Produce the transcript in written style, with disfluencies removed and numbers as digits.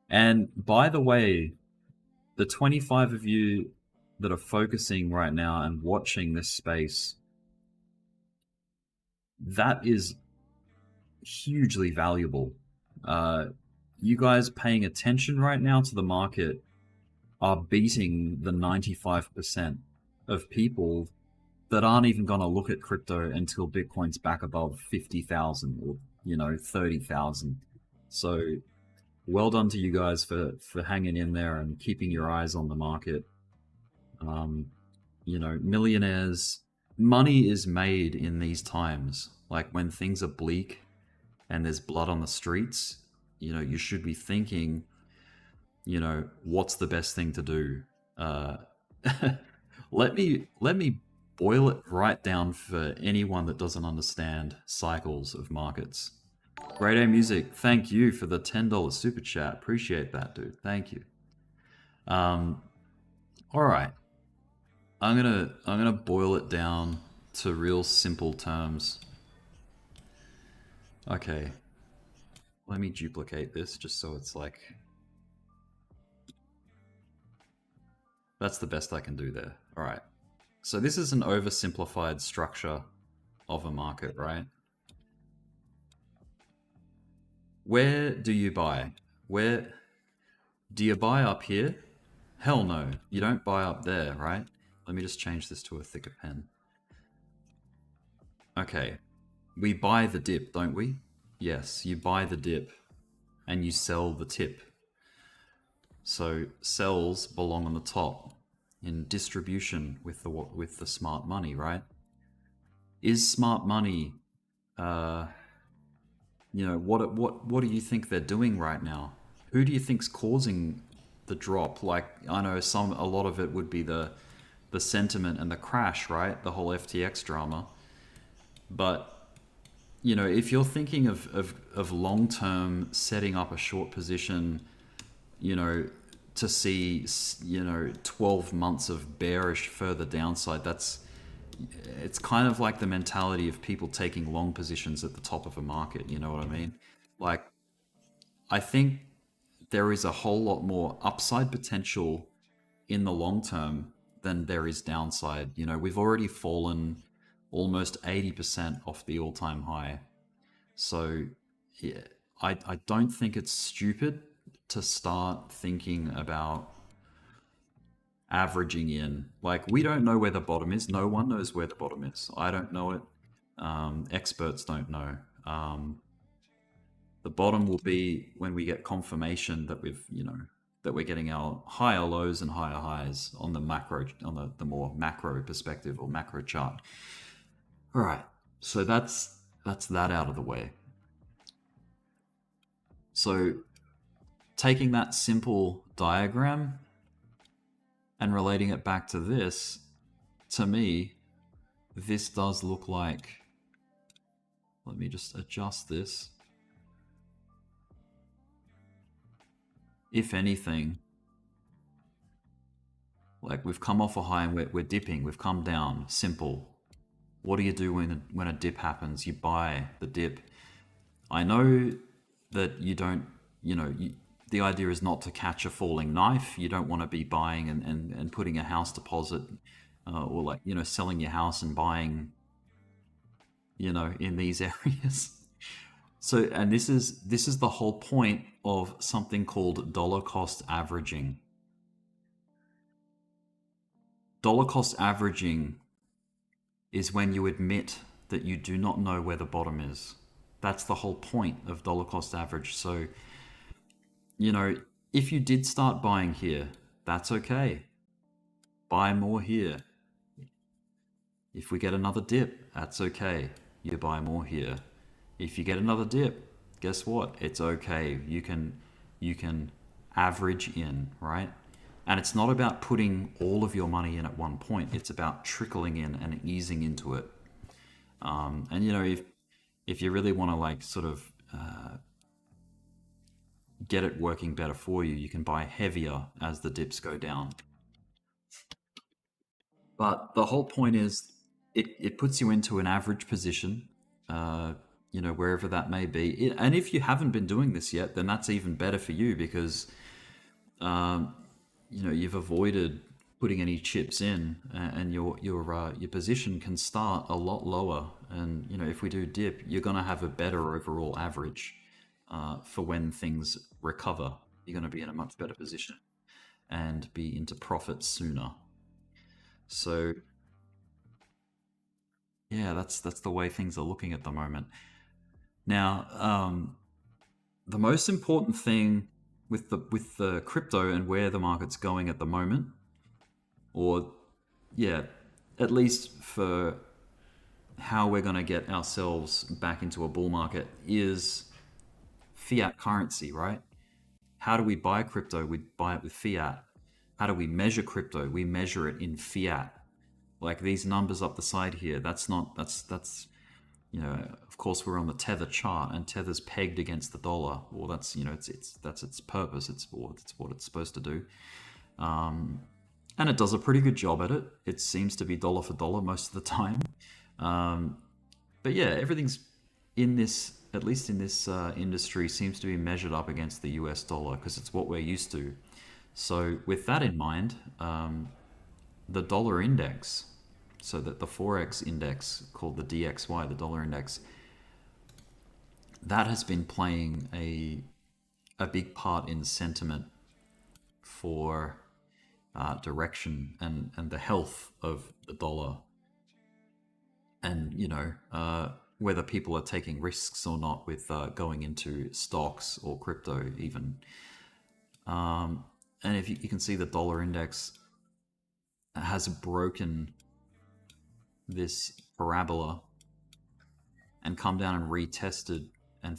And by the way, the 25 of you that are focusing right now and watching this space, that is hugely valuable. Uh, you guys paying attention right now to the market are beating the 95% of people that aren't even going to look at crypto until Bitcoin's back above 50,000 or 30,000. So well done to you guys for hanging in there and keeping your eyes on the market. Um, millionaires, money is made in these times. Like when things are bleak and there's blood on the streets, you should be thinking, what's the best thing to do? Uh, let me boil it right down for anyone that doesn't understand cycles of markets. Great A Music, thank you for the $10 super chat. Appreciate that, dude. Thank you. Um, all right, I'm gonna boil it down to real simple terms. Okay, let me duplicate this just so it's like that's the best I can do there. All right. So this is an oversimplified structure of a market, right? Where do you buy? Where do you buy up here? Hell no, you don't buy up there, right? Let me just change this to a thicker pen. Okay, we buy the dip, don't we? Yes, you buy the dip and you sell the tip. So sells belong on the top in distribution with the smart money, right? Is smart money uh, what do you think they're doing right now? Who do you think's causing the drop? Like I know a lot of it would be the sentiment and the crash, right? The whole FTX drama. But if you're thinking of long term setting up a short position, you know, to see 12 months of bearish further downside, it's kind of like the mentality of people taking long positions at the top of a market, you know what I mean? Like I think there is a whole lot more upside potential in the long term than there is downside. We've already fallen almost 80% off the all-time high. So yeah, I don't think it's stupid to start thinking about averaging in. Like, we don't know where the bottom is. No one knows where the bottom is. I don't know it. Experts don't know. The bottom will be when we get confirmation that that we're getting our higher lows and higher highs on the macro, on the more macro perspective or macro chart. All right. So that's that out of the way. So taking that simple diagram and relating it back to this, to me, this does look like, let me just adjust this. If anything, like we've come off a high and we're dipping, we've come down, simple. What do you do when a dip happens? You buy the dip. I know that you don't, the idea is not to catch a falling knife. You don't want to be buying and putting a house deposit or like, selling your house and buying, in these areas. So, and this is the whole point of something called dollar cost averaging. Dollar cost averaging is when you admit that you do not know where the bottom is. That's the whole point of dollar cost average. So, if you did start buying here, that's okay. Buy more here. If we get another dip, that's okay. You buy more here. If you get another dip, guess what? It's okay. You can average in, right? And it's not about putting all of your money in at one point. It's about trickling in and easing into it. And if you really want to like sort of get it working better for you, you can buy heavier as the dips go down. But the whole point is it puts you into an average position. wherever that may be. And if you haven't been doing this yet, then that's even better for you because you've avoided putting any chips in, and your position can start a lot lower. And if we do dip, you're gonna have a better overall average for when things recover. You're gonna be in a much better position and be into profit sooner. So yeah, that's the way things are looking at the moment. Now, the most important thing with the crypto and where the market's going at the moment, or yeah, at least for how we're going to get ourselves back into a bull market, is fiat currency, right? How do we buy crypto? We buy it with fiat. How do we measure crypto? We measure it in fiat. Like these numbers up the side here, that's of course we're on the tether chart, and tether's pegged against the dollar. Well, it's that's its purpose. It's what it's supposed to do. And it does a pretty good job at it. It seems to be dollar for dollar most of the time. But yeah, everything's in this, at least in this industry, seems to be measured up against the US dollar because it's what we're used to. So with that in mind, the dollar index, so that the Forex index called the DXY, the dollar index, that has been playing a big part in sentiment for direction and the health of the dollar, and whether people are taking risks or not with going into stocks or crypto even. And if you can see, the dollar index has broken this parabola and come down and retested and